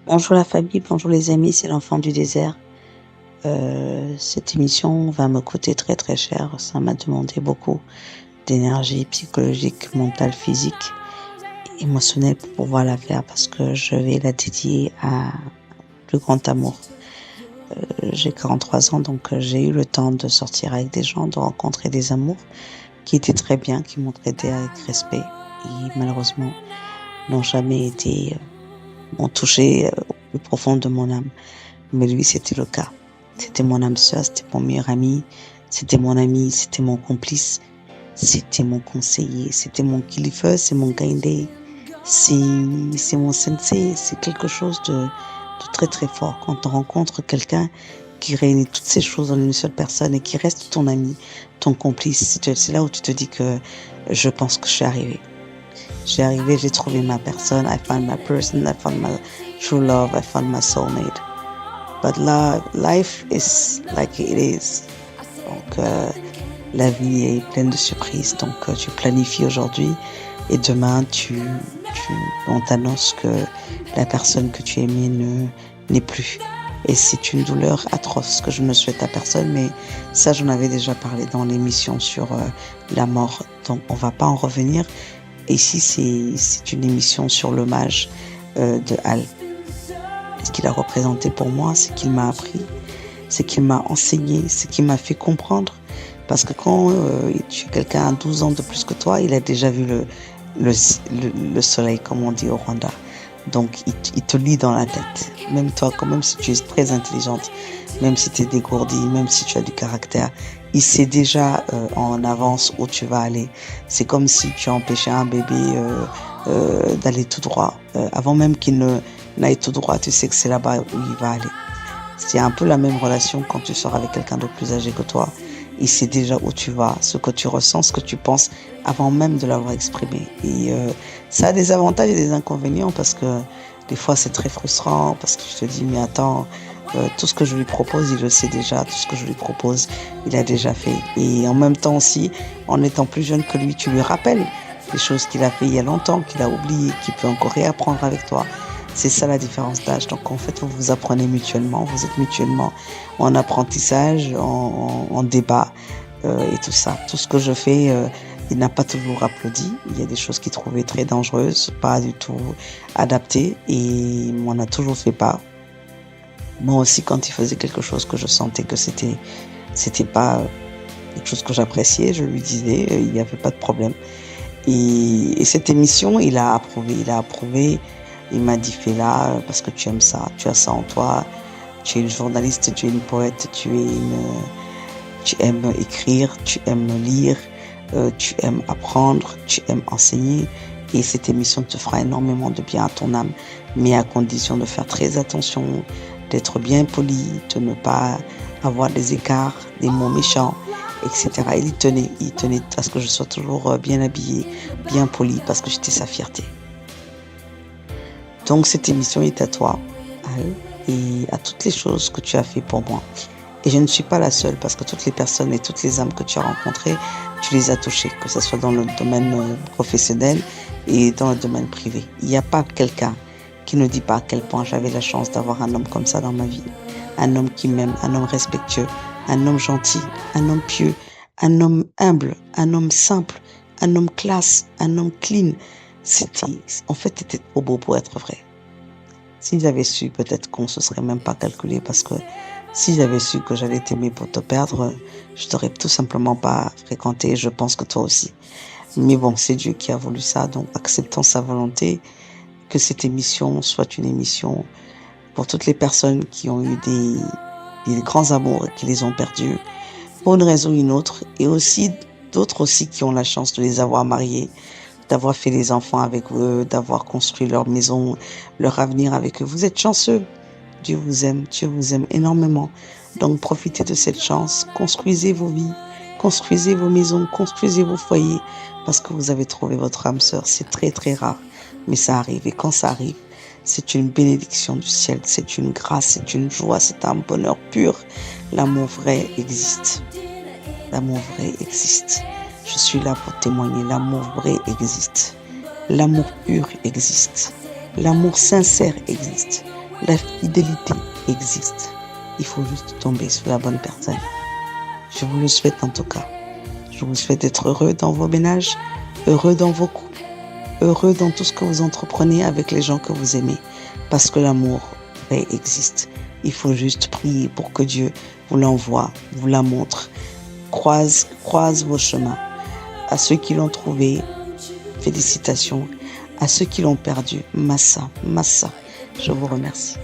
Bonjour la famille, bonjour les amis, c'est l'enfant du désert. Cette émission va me coûter très très cher. Ça m'a demandé beaucoup d'énergie psychologique, mentale, physique, émotionnelle pour pouvoir la faire parce que je vais la dédier à le grand amour. J'ai 43 ans, donc j'ai eu le temps de sortir avec des gens, de rencontrer des amours qui étaient très bien, qui m'ont traité avec respect et malheureusement n'ont jamais été, m'ont touché au plus profond de mon âme. Mais lui, c'était le cas. C'était mon âme sœur, c'était mon meilleur ami, c'était mon ami, c'était mon complice, c'était mon conseiller, c'était mon kilifa, c'est mon gaindé, c'est mon sensei, c'est quelque chose de très très fort. Quand on rencontre quelqu'un qui réunit toutes ces choses en une seule personne et qui reste ton ami, ton complice, c'est là où tu te dis que je pense que je suis arrivée. J'ai trouvé ma personne, I found my person, I found my true love, I found my soulmate. But life is like it is. Donc, la vie est pleine de surprises. Donc, tu planifies aujourd'hui et demain, on t'annonce que la personne que tu aimais n'est plus. Et c'est une douleur atroce que je ne souhaite à personne, mais ça, j'en avais déjà parlé dans l'émission sur la mort. Donc, on va pas en revenir. Ici, c'est une émission sur l'hommage de Al. Ce qu'il a représenté pour moi, c'est qu'il m'a appris, c'est qu'il m'a enseigné, c'est qu'il m'a fait comprendre. Parce que quand tu es quelqu'un à 12 ans de plus que toi, il a déjà vu le soleil, comme on dit au Rwanda. Donc, il te lit dans la tête. Même toi, quand même si tu es très intelligente, même si tu es dégourdie, même si tu as du caractère, il sait déjà en avance où tu vas aller. C'est comme si tu empêchais un bébé d'aller tout droit. Avant même qu'il n'aille tout droit, tu sais que c'est là-bas où il va aller. C'est un peu la même relation quand tu sors avec quelqu'un de plus âgé que toi. Il sait déjà où tu vas, ce que tu ressens, ce que tu penses avant même de l'avoir exprimé. Et ça a des avantages et des inconvénients parce que des fois c'est très frustrant parce que je te dis mais attends, tout ce que je lui propose, il le sait déjà, tout ce que je lui propose, il a déjà fait. Et en même temps aussi, en étant plus jeune que lui, tu lui rappelles des choses qu'il a fait il y a longtemps, qu'il a oublié, qu'il peut encore réapprendre avec toi. C'est ça la différence d'âge. Donc en fait, vous vous apprenez mutuellement, vous êtes mutuellement en apprentissage, en débat et tout ça. Tout ce que je fais, il n'a pas toujours applaudi. Il y a des choses qu'il trouvait très dangereuses, pas du tout adaptées et il m'en a toujours fait part. Moi aussi, quand il faisait quelque chose que je sentais que c'était pas quelque chose que j'appréciais, je lui disais, il n'y avait pas de problème. Et cette émission, il a approuvé, il m'a dit fais-la parce que tu aimes ça, tu as ça en toi, tu es une journaliste, tu es une poète, tu aimes écrire, tu aimes lire, tu aimes apprendre, tu aimes enseigner et cette émission te fera énormément de bien à ton âme, mais à condition de faire très attention, d'être bien poli, de ne pas avoir des écarts, des mots méchants, etc. Il tenait à ce que je sois toujours bien habillée, bien polie parce que j'étais sa fierté. Donc cette émission est à toi, Al, et à toutes les choses que tu as fait pour moi. Et je ne suis pas la seule parce que toutes les personnes et toutes les âmes que tu as rencontrées, tu les as touchées, que ce soit dans le domaine professionnel et dans le domaine privé. Il n'y a pas quelqu'un qui ne dit pas à quel point j'avais la chance d'avoir un homme comme ça dans ma vie. Un homme qui m'aime, un homme respectueux, un homme gentil, un homme pieux, un homme humble, un homme simple, un homme classe, un homme clean. C'était trop beau pour être vrai. Si j'avais su, peut-être qu'on se serait même pas calculé parce que si j'avais su que j'allais t'aimer pour te perdre, je t'aurais tout simplement pas fréquenté. Je pense que toi aussi. Mais bon, c'est Dieu qui a voulu ça, donc acceptons sa volonté, que cette émission soit une émission pour toutes les personnes qui ont eu des grands amours et qui les ont perdus pour une raison ou une autre, et aussi d'autres aussi qui ont la chance de les avoir mariés, d'avoir fait des enfants avec eux, d'avoir construit leur maison, leur avenir avec eux. Vous êtes chanceux. Dieu vous aime énormément. Donc profitez de cette chance, construisez vos vies, construisez vos maisons, construisez vos foyers, parce que vous avez trouvé votre âme sœur. C'est très très rare, mais ça arrive. Et quand ça arrive, c'est une bénédiction du ciel, c'est une grâce, c'est une joie, c'est un bonheur pur. L'amour vrai existe. L'amour vrai existe. Je suis là pour témoigner, l'amour vrai existe. L'amour pur existe. L'amour sincère existe. La fidélité existe. Il faut juste tomber sur la bonne personne. Je vous le souhaite en tout cas. Je vous souhaite d'être heureux dans vos ménages, heureux dans vos couples, heureux dans tout ce que vous entreprenez avec les gens que vous aimez. Parce que l'amour vrai existe. Il faut juste prier pour que Dieu vous l'envoie, vous la montre. Croise vos chemins. À ceux qui l'ont trouvé, félicitations. À ceux qui l'ont perdu, massa, massa. Je vous remercie.